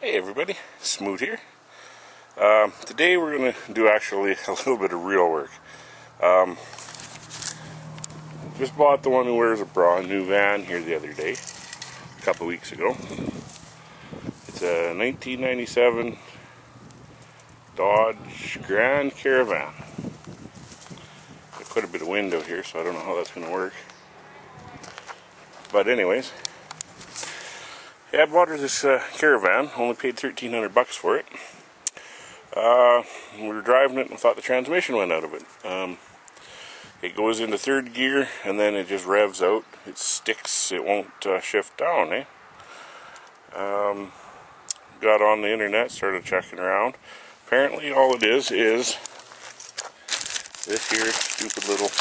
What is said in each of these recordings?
Hey everybody, Smoot here. Today we're going to do actually a little bit of real work. Just bought the one who wears a bra new van here the other day, a couple weeks ago. It's a 1997 Dodge Grand Caravan. Got quite a bit of wind out here, so I don't know how that's going to work. But anyways, yeah, I bought her this Caravan, only paid $1,300 for it. We were driving it and thought the transmission went out of it. It goes into third gear and then it just revs out. It sticks, it won't shift down, eh? Got on the internet, started checking around. Apparently all it is this here stupid little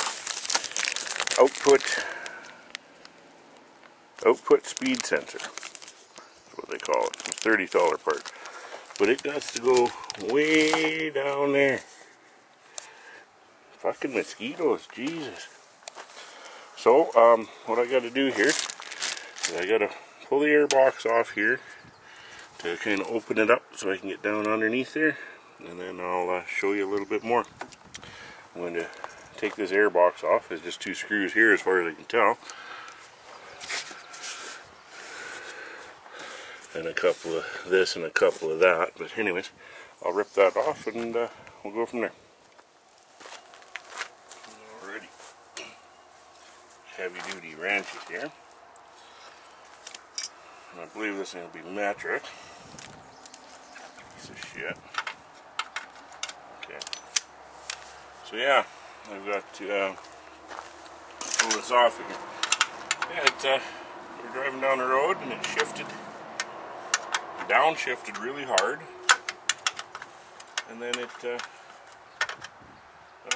output speed sensor. That's what they call it. It's a $30 part. But it got to go way down there. Fucking mosquitoes, Jesus. So, what I got to do here is I got to pull the airbox off here to kind of open it up so I can get down underneath there, and then I'll show you a little bit more. I'm going to take this airbox off. There's just two screws here as far as I can tell. And a couple of this and a couple of that, but anyways, I'll rip that off and we'll go from there. Alrighty, heavy duty wrenches here, and I believe this is going to be metric. Piece of shit. Okay, so yeah, I've got to pull this off again. Yeah, we're driving down the road and it shifted. Downshifted really hard, and then it that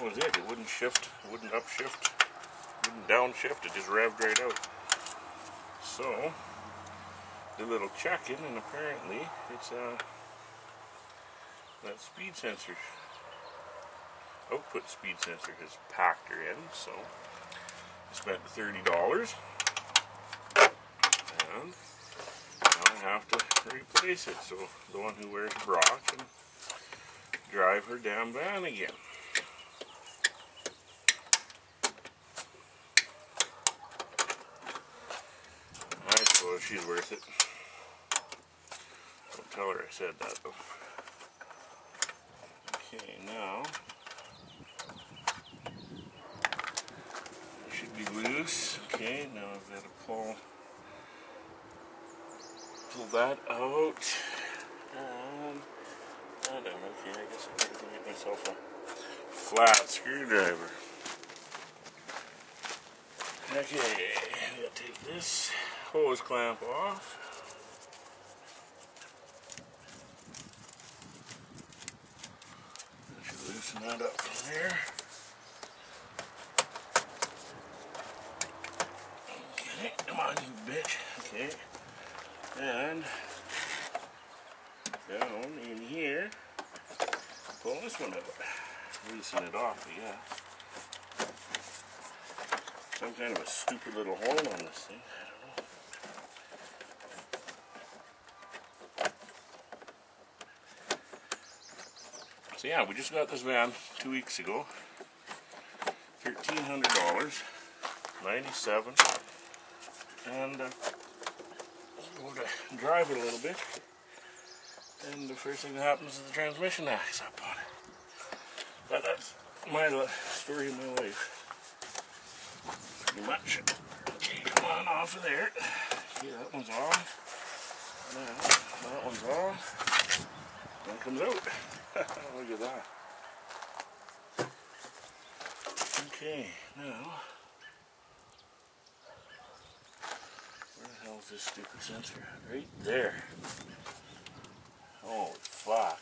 was it. It wouldn't shift, it wouldn't upshift, it wouldn't downshift, it just revved right out. So did a little checking, and apparently it's that speed sensor, output speed sensor, has packed her in. So I spent $30 and I have to replace it so the one who wears a bra can drive her damn van again. I suppose she's worth it. Don't tell her I said that though. Okay, now it should be loose. Okay, now I've got to pull that out, and okay, I guess I'm going to get myself a flat screwdriver. Okay, I'm going to take this hose clamp off. I should loosen that up from there. Okay, come on you bitch. Okay. And down in here, pull this one out, loosen it off again. Some kind of a stupid little horn on this thing, I don't know. So yeah, we just got this van 2 weeks ago, $1,300, 97, and go to drive it a little bit, and the first thing that happens is the transmission acts up on it. But that's my story of my life, pretty much. Okay, come on off of there. Okay, that one's off. Now, that one's off. That comes out. Look at that. Okay, now, where's this stupid sensor? Right there. Holy fuck.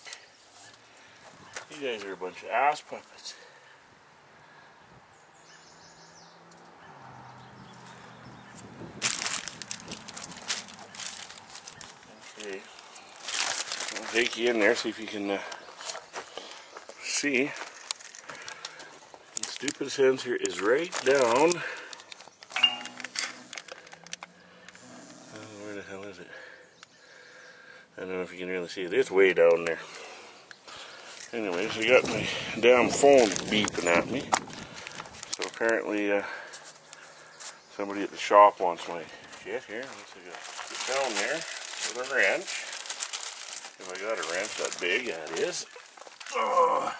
You guys are a bunch of ass puppets. Okay. I'll take you in there, see if you can see. The stupid sensor is right down. Where the hell is it? I don't know if you can really see it. It's way down there. Anyways, I got my damn phone beeping at me. So apparently somebody at the shop wants my shit here. Let's see, get down there with a wrench. If I got a wrench that big, that is. Oh.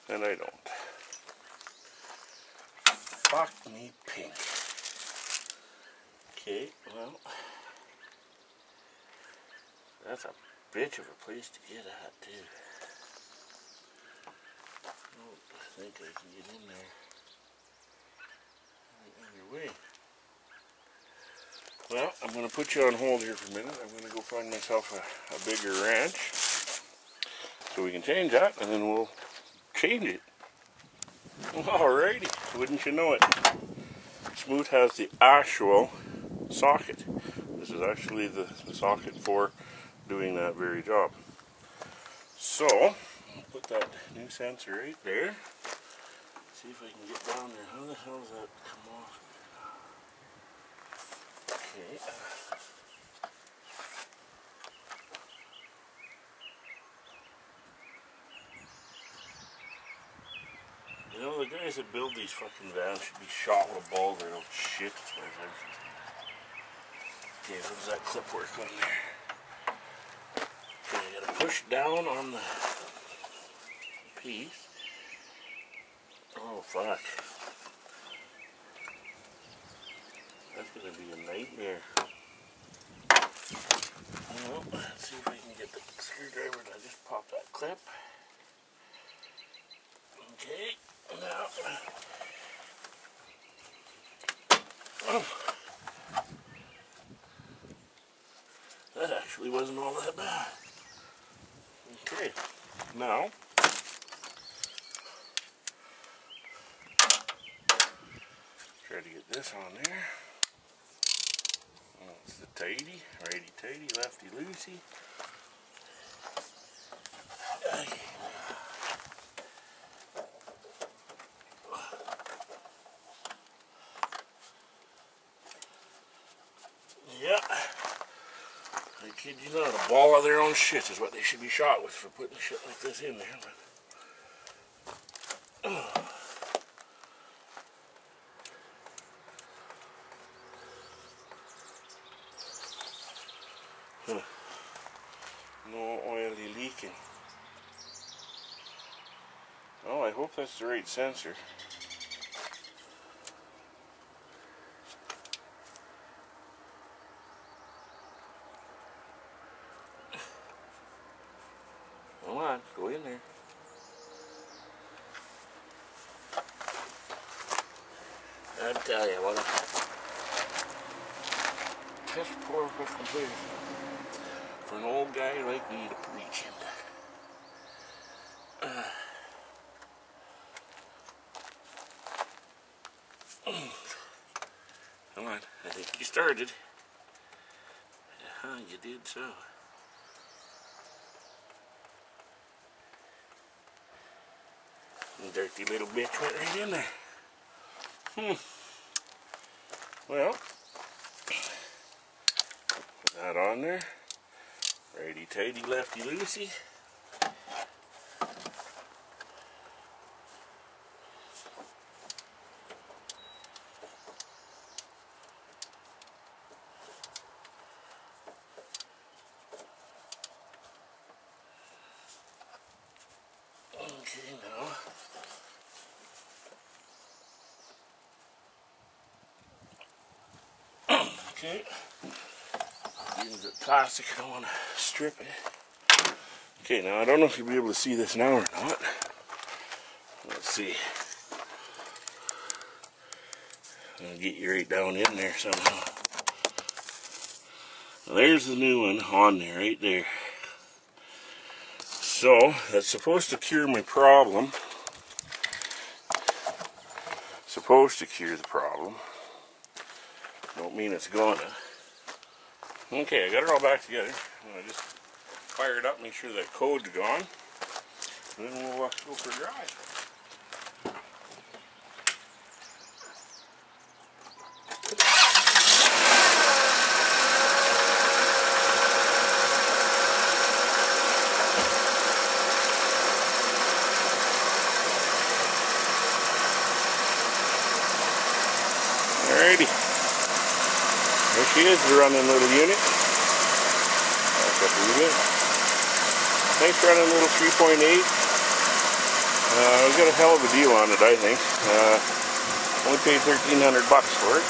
And I don't. Fuck me pink. Okay, well, that's a bitch of a place to get at, too. Oh, I think I can get in there. On your way. Well, I'm going to put you on hold here for a minute. I'm going to go find myself a bigger wrench so we can change that, and then we'll change it. Alrighty, wouldn't you know it? Smoot has the actual socket. This is actually the socket for doing that very job. So, I'll put that new sensor right there. See if I can get down there. How the hell does that come off? Okay. You know, the guys that build these fucking vans should be shot with a ball. They don't shit as far as I can see. Okay, how does that clip work on there? Okay, I gotta push down on the piece. Oh, fuck. That's gonna be a nightmare. Well, let's see if I can get the screwdriver and I just pop that clip. Okay, now. Oh. That actually wasn't all that bad. Okay, now. Try to get this on there. Oh, it's the tighty, righty tighty, lefty loosey. Okay. Yeah. I kid you not, a ball of their own shit is what they should be shot with for putting shit like this in there. But, huh. No oily leaking. Oh, I hope that's the right sensor. Come on, go in there. I tell you what, piss poor fucking place for an old guy like me to preach in. Come on, I think you started. Yeah, you did so. Dirty little bitch went right in there. Well, put that on there. Righty tighty, lefty loosey. Okay, now. Okay, use the plastic, I don't want to strip it. Okay, now I don't know if you'll be able to see this now or not. Let's see. I'll get you right down in there somehow. There's the new one on there, right there. So, that's supposed to cure my problem. Supposed to cure the problem. Don't mean it's gonna. Okay, I got it all back together. I just fire it up, make sure that code's gone. And then we'll go for a drive. kids are running a little unit. Nice running little 3.8. We got a hell of a deal on it, I think. Only paid $1,300 for it.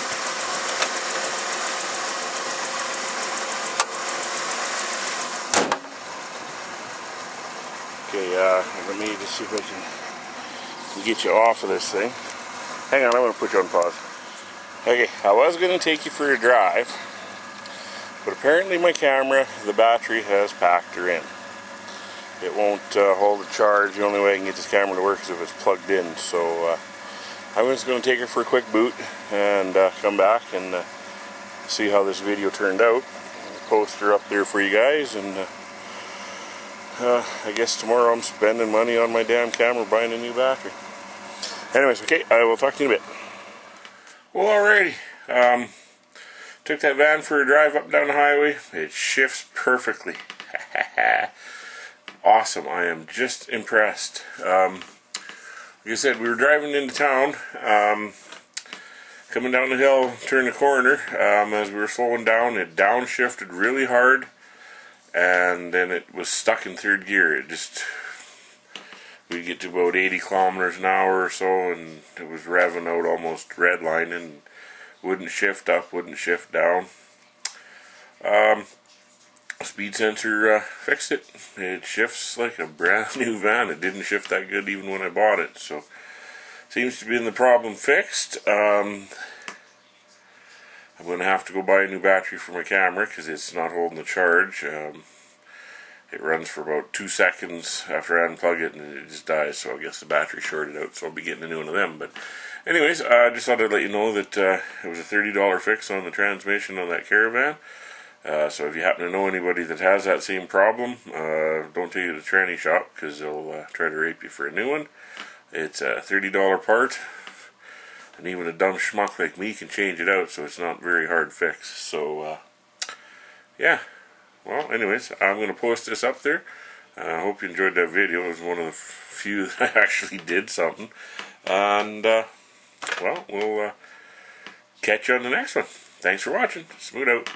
Okay, let me just see if I can get you off of this thing. Hang on, I'm going to put you on pause. Okay, I was going to take you for a drive, but apparently my camera, the battery has packed her in. It won't hold the charge. The only way I can get this camera to work is if it's plugged in. So I'm just going to take her for a quick boot and come back and see how this video turned out. I'll post her up there for you guys, and I guess tomorrow I'm spending money on my damn camera buying a new battery. Anyways, okay, I will talk to you in a bit. Well, alrighty. Took that van for a drive up down the highway. It shifts perfectly. Awesome. I am just impressed. Like I said, we were driving into town, coming down the hill, turned the corner. As we were slowing down, it downshifted really hard, and then it was stuck in third gear. We'd get to about 80 kilometers an hour or so, and it was revving out, almost redlining. Wouldn't shift up, wouldn't shift down. Speed sensor fixed it. It shifts like a brand new van. It didn't shift that good even when I bought it, so seems to be the problem fixed. I'm going to have to go buy a new battery for my camera because it's not holding the charge. It runs for about 2 seconds after I unplug it, and it just dies, so I guess the battery shorted out, so I'll be getting a new one of them. But anyways, I just thought I'd let you know that it was a $30 fix on the transmission on that Caravan. So if you happen to know anybody that has that same problem, don't take it to the tranny shop, because they'll try to rape you for a new one. It's a $30 part, and even a dumb schmuck like me can change it out, so it's not very hard fix. So yeah. Well, anyways, I'm going to post this up there. I hope you enjoyed that video. It was one of the few that I actually did something. And, well, we'll catch you on the next one. Thanks for watching. Smooth out.